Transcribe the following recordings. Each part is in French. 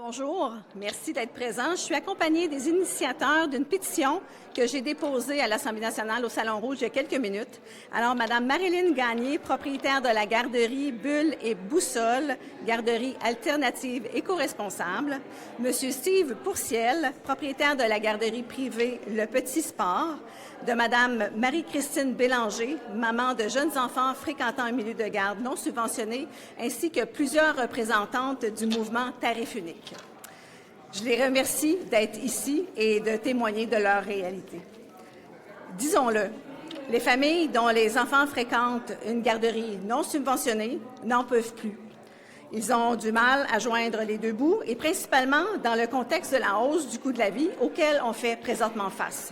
Bonjour, merci d'être présent. Je suis accompagnée des initiateurs d'une pétition que j'ai déposée à l'Assemblée nationale au Salon Rouge il y a quelques minutes. Alors, Mme Marilyn Gagné, propriétaire de la garderie Bulle et Boussole, garderie alternative éco-responsable. Monsieur Steve Pourciel, propriétaire de la garderie privée Le Petit Sport. De Mme Marie-Christine Bélanger, maman de jeunes enfants fréquentant un milieu de garde non subventionné, ainsi que plusieurs représentantes du mouvement Tarif unique. Je les remercie d'être ici et de témoigner de leur réalité. Disons-le, les familles dont les enfants fréquentent une garderie non subventionnée n'en peuvent plus. Ils ont du mal à joindre les deux bouts et principalement dans le contexte de la hausse du coût de la vie auquel on fait présentement face.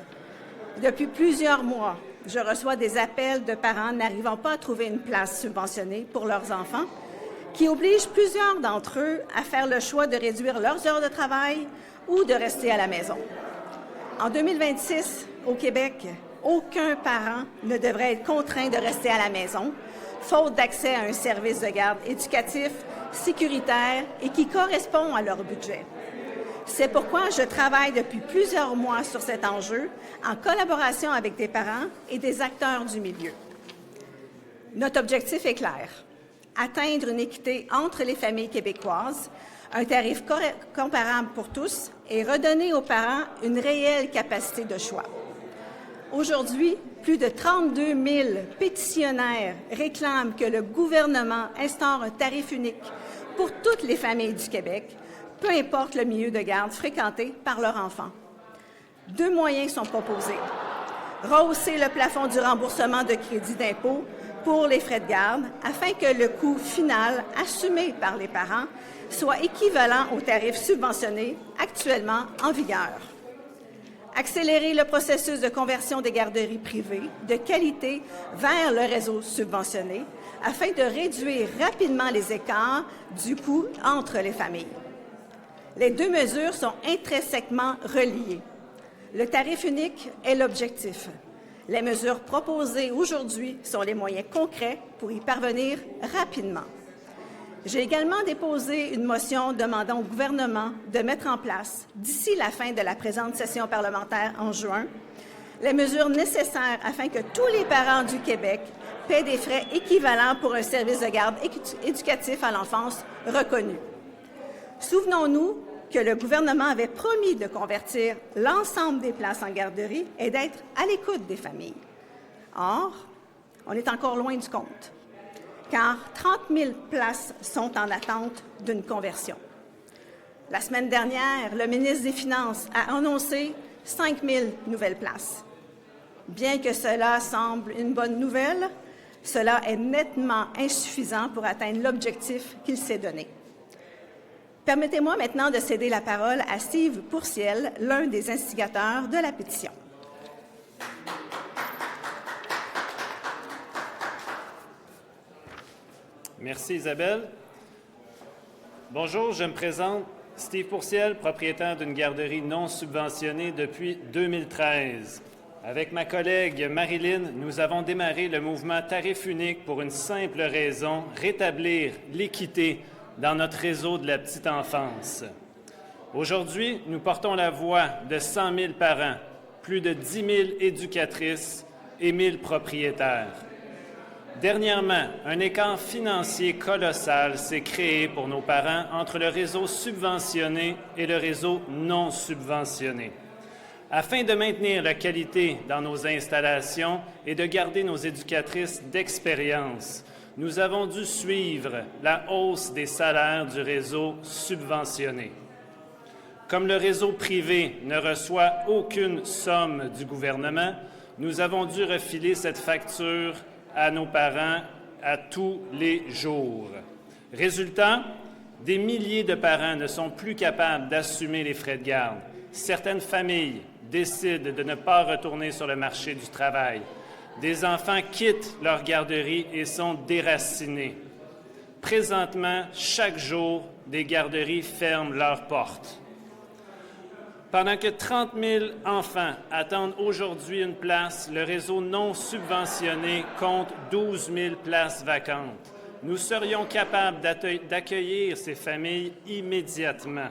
Depuis plusieurs mois, je reçois des appels de parents n'arrivant pas à trouver une place subventionnée pour leurs enfants, qui obligent plusieurs d'entre eux à faire le choix de réduire leurs heures de travail ou de rester à la maison. En 2026, au Québec, aucun parent ne devrait être contraint de rester à la maison, faute d'accès à un service de garde éducatif, sécuritaire et qui correspond à leur budget. C'est pourquoi je travaille depuis plusieurs mois sur cet enjeu en collaboration avec des parents et des acteurs du milieu. Notre objectif est clair, atteindre une équité entre les familles québécoises, un tarif comparable pour tous et redonner aux parents une réelle capacité de choix. Aujourd'hui, plus de 32 000 pétitionnaires réclament que le gouvernement instaure un tarif unique pour toutes les familles du Québec, peu importe le milieu de garde fréquenté par leurs enfants. Deux moyens sont proposés. Rehausser le plafond du remboursement de crédit d'impôt pour les frais de garde afin que le coût final assumé par les parents soit équivalent au tarif subventionné actuellement en vigueur. Accélérer le processus de conversion des garderies privées de qualité vers le réseau subventionné afin de réduire rapidement les écarts du coût entre les familles. Les deux mesures sont intrinsèquement reliées. Le tarif unique est l'objectif. Les mesures proposées aujourd'hui sont les moyens concrets pour y parvenir rapidement. J'ai également déposé une motion demandant au gouvernement de mettre en place, d'ici la fin de la présente session parlementaire en juin, les mesures nécessaires afin que tous les parents du Québec paient des frais équivalents pour un service de garde éducatif à l'enfance reconnu. Souvenons-nous que le gouvernement avait promis de convertir l'ensemble des places en garderie et d'être à l'écoute des familles. Or, on est encore loin du compte, car 30 000 places sont en attente d'une conversion. La semaine dernière, le ministre des Finances a annoncé 5 000 nouvelles places. Bien que cela semble une bonne nouvelle, cela est nettement insuffisant pour atteindre l'objectif qu'il s'est donné. Permettez-moi maintenant de céder la parole à Steve Pourciel, l'un des instigateurs de la pétition. Merci Isabelle. Bonjour, je me présente, Steve Pourciel, propriétaire d'une garderie non subventionnée depuis 2013. Avec ma collègue Marilyn, nous avons démarré le mouvement Tarif unique pour une simple raison, rétablir l'équité dans notre réseau de la petite enfance. Aujourd'hui, nous portons la voix de 100 000 parents, plus de 10 000 éducatrices et 1 000 propriétaires. Dernièrement, un écart financier colossal s'est créé pour nos parents entre le réseau subventionné et le réseau non subventionné. Afin de maintenir la qualité dans nos installations et de garder nos éducatrices d'expérience, nous avons dû suivre la hausse des salaires du réseau subventionné. Comme le réseau privé ne reçoit aucune somme du gouvernement, nous avons dû refiler cette facture à nos parents à tous les jours. Résultat, des milliers de parents ne sont plus capables d'assumer les frais de garde. Certaines familles décident de ne pas retourner sur le marché du travail. Des enfants quittent leur garderie et sont déracinés. Présentement, chaque jour, des garderies ferment leurs portes. Pendant que 30 000 enfants attendent aujourd'hui une place, le réseau non subventionné compte 12 000 places vacantes. Nous serions capables d'accueillir ces familles immédiatement.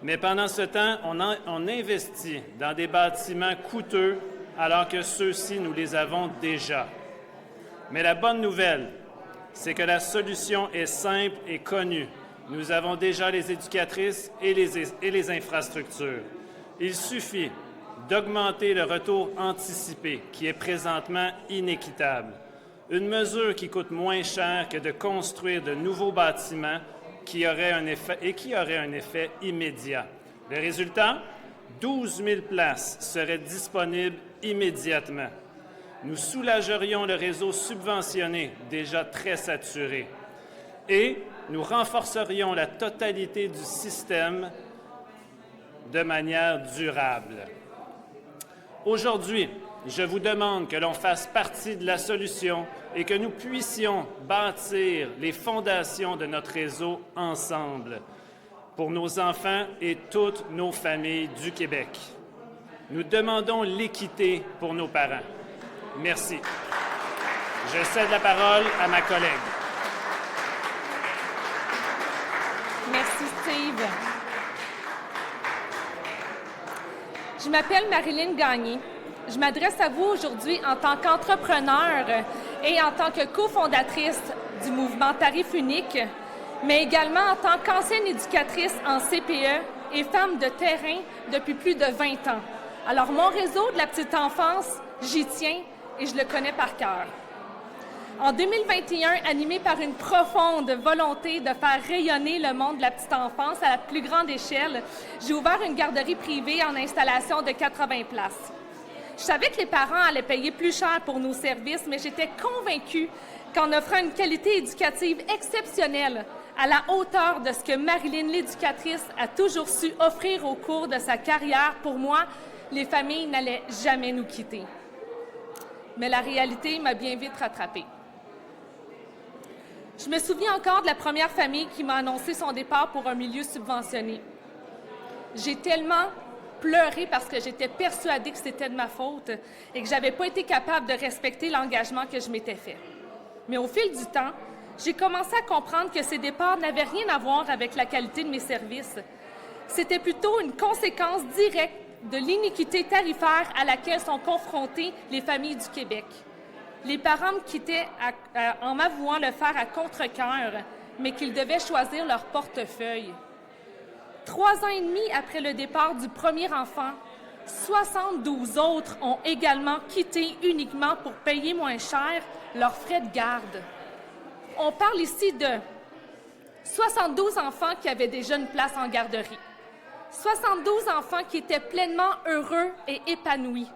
Mais pendant ce temps, on investit dans des bâtiments coûteux alors que ceux-ci, nous les avons déjà. Mais la bonne nouvelle, c'est que la solution est simple et connue. Nous avons déjà les éducatrices et les infrastructures. Il suffit d'augmenter le retour anticipé, qui est présentement inéquitable. Une mesure qui coûte moins cher que de construire de nouveaux bâtiments qui aurait un effet immédiat. Le résultat? 12 000 places seraient disponibles immédiatement. Nous soulagerions le réseau subventionné, déjà très saturé, et nous renforcerions la totalité du système de manière durable. Aujourd'hui, je vous demande que l'on fasse partie de la solution et que nous puissions bâtir les fondations de notre réseau ensemble pour nos enfants et toutes nos familles du Québec. Nous demandons l'équité pour nos parents. Merci. Je cède la parole à ma collègue. Merci, Steve. Je m'appelle Marilyn Gagné. Je m'adresse à vous aujourd'hui en tant qu'entrepreneur et en tant que cofondatrice du mouvement Tarif unique, mais également en tant qu'ancienne éducatrice en CPE et femme de terrain depuis plus de 20 ans. Alors, mon réseau de la petite enfance, j'y tiens et je le connais par cœur. En 2021, animé par une profonde volonté de faire rayonner le monde de la petite enfance à la plus grande échelle, j'ai ouvert une garderie privée en installation de 80 places. Je savais que les parents allaient payer plus cher pour nos services, mais j'étais convaincue qu'en offrant une qualité éducative exceptionnelle, à la hauteur de ce que Marilyn, l'éducatrice, a toujours su offrir au cours de sa carrière, pour moi, les familles n'allaient jamais nous quitter. Mais la réalité m'a bien vite rattrapée. Je me souviens encore de la première famille qui m'a annoncé son départ pour un milieu subventionné. J'ai tellement pleuré parce que j'étais persuadée que c'était de ma faute et que je n'avais pas été capable de respecter l'engagement que je m'étais fait. Mais au fil du temps, j'ai commencé à comprendre que ces départs n'avaient rien à voir avec la qualité de mes services. C'était plutôt une conséquence directe de l'iniquité tarifaire à laquelle sont confrontées les familles du Québec. Les parents me quittaient en m'avouant le faire à contre-cœur, mais qu'ils devaient choisir leur portefeuille. 3 ans et demi après le départ du premier enfant, 72 autres ont également quitté uniquement pour payer moins cher leurs frais de garde. On parle ici de 72 enfants qui avaient déjà une place en garderie, 72 enfants qui étaient pleinement heureux et épanouis,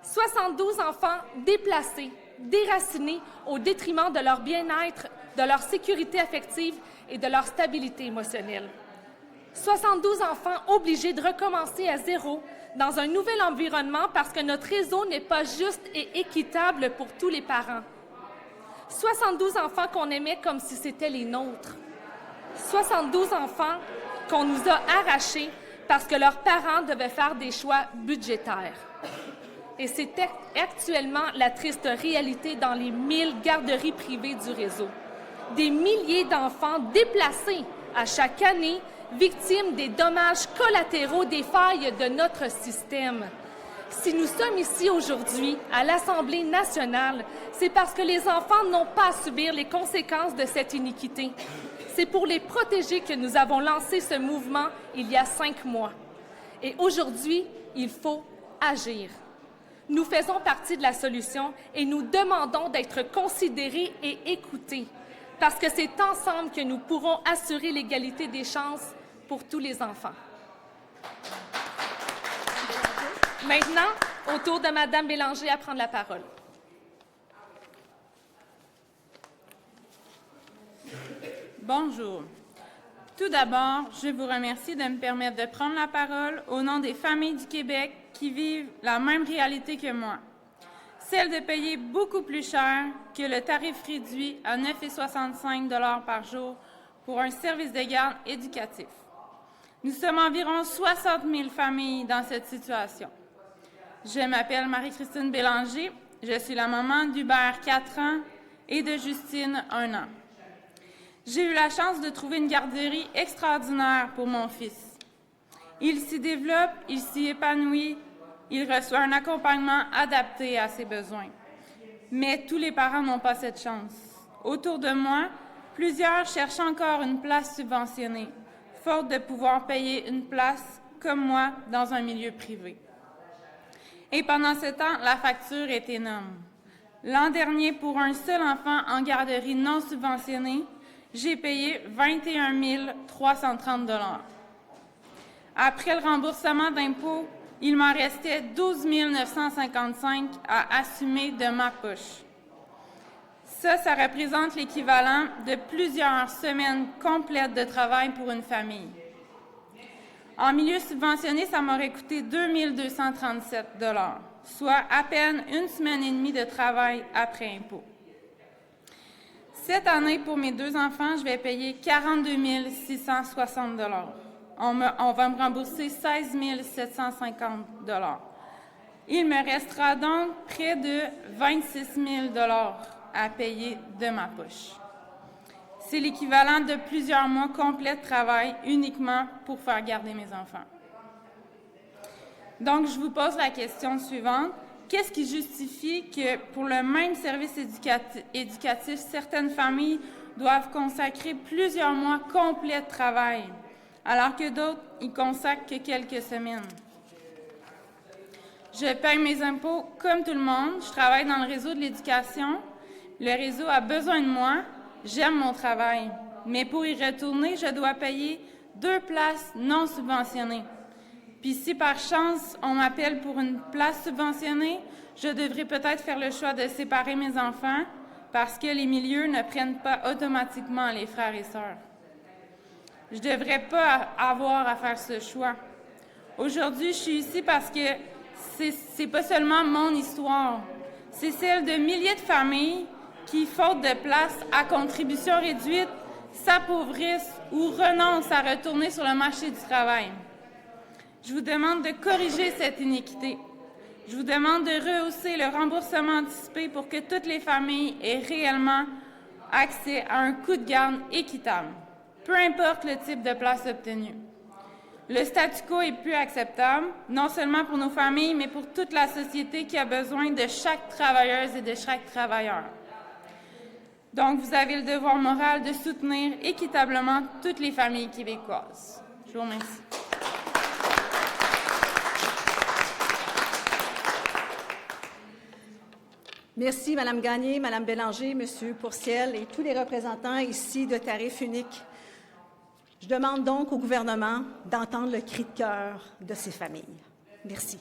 72 enfants déplacés, déracinés au détriment de leur bien-être, de leur sécurité affective et de leur stabilité émotionnelle. 72 enfants obligés de recommencer à zéro dans un nouvel environnement parce que notre réseau n'est pas juste et équitable pour tous les parents. 72 enfants qu'on aimait comme si c'était les nôtres. 72 enfants qu'on nous a arrachés parce que leurs parents devaient faire des choix budgétaires. Et c'est actuellement la triste réalité dans les 1000 garderies privées du réseau. Des milliers d'enfants déplacés à chaque année, victimes des dommages collatéraux des failles de notre système. Si nous sommes ici aujourd'hui, à l'Assemblée nationale, c'est parce que les enfants n'ont pas à subir les conséquences de cette iniquité. C'est pour les protéger que nous avons lancé ce mouvement il y a 5 mois. Et aujourd'hui, il faut agir. Nous faisons partie de la solution et nous demandons d'être considérés et écoutés, parce que c'est ensemble que nous pourrons assurer l'égalité des chances pour tous les enfants. Maintenant, au tour de Mme Bélanger à prendre la parole. Bonjour. Tout d'abord, je vous remercie de me permettre de prendre la parole au nom des familles du Québec qui vivent la même réalité que moi, celle de payer beaucoup plus cher que le tarif réduit à 9,65 $ par jour pour un service de garde éducatif. Nous sommes environ 60 000 familles dans cette situation. Je m'appelle Marie-Christine Bélanger, je suis la maman d'Hubert, 4 ans, et de Justine, 1 an. J'ai eu la chance de trouver une garderie extraordinaire pour mon fils. Il s'y développe, il s'y épanouit, il reçoit un accompagnement adapté à ses besoins. Mais tous les parents n'ont pas cette chance. Autour de moi, plusieurs cherchent encore une place subventionnée, faute de pouvoir payer une place, comme moi, dans un milieu privé. Et pendant ce temps, la facture est énorme. L'an dernier, pour un seul enfant en garderie non subventionnée, j'ai payé 21 330 $. Après le remboursement d'impôts, il m'en restait 12 955 $ à assumer de ma poche. Ça représente l'équivalent de plusieurs semaines complètes de travail pour une famille. En milieu subventionné, ça m'aurait coûté 2 237 $, soit à peine une semaine et demie de travail après impôt. Cette année, pour mes 2 enfants, je vais payer 42 660 $. On va me rembourser 16 750 $. Il me restera donc près de 26 000 $ à payer de ma poche. C'est l'équivalent de plusieurs mois complets de travail uniquement pour faire garder mes enfants. Donc, je vous pose la question suivante. Qu'est-ce qui justifie que pour le même service éducatif, certaines familles doivent consacrer plusieurs mois complets de travail, alors que d'autres y consacrent que quelques semaines? Je paye mes impôts comme tout le monde. Je travaille dans le réseau de l'éducation. Le réseau a besoin de moi. J'aime mon travail. Mais pour y retourner, je dois payer 2 places non subventionnées. Puis si par chance, on m'appelle pour une place subventionnée, je devrais peut-être faire le choix de séparer mes enfants parce que les milieux ne prennent pas automatiquement les frères et sœurs. Je ne devrais pas avoir à faire ce choix. Aujourd'hui, je suis ici parce que c'est pas seulement mon histoire, c'est celle de milliers de familles qui, faute de place à contribution réduite, s'appauvrissent ou renoncent à retourner sur le marché du travail. Je vous demande de corriger cette iniquité. Je vous demande de rehausser le remboursement anticipé pour que toutes les familles aient réellement accès à un coût de garde équitable, peu importe le type de place obtenue. Le statu quo est plus acceptable, non seulement pour nos familles, mais pour toute la société qui a besoin de chaque travailleuse et de chaque travailleur. Donc, vous avez le devoir moral de soutenir équitablement toutes les familles québécoises. Je vous remercie. Merci, Mme Gagné, Mme Bélanger, M. Pourciel et tous les représentants ici de Tarifs uniques. Je demande donc au gouvernement d'entendre le cri de cœur de ces familles. Merci.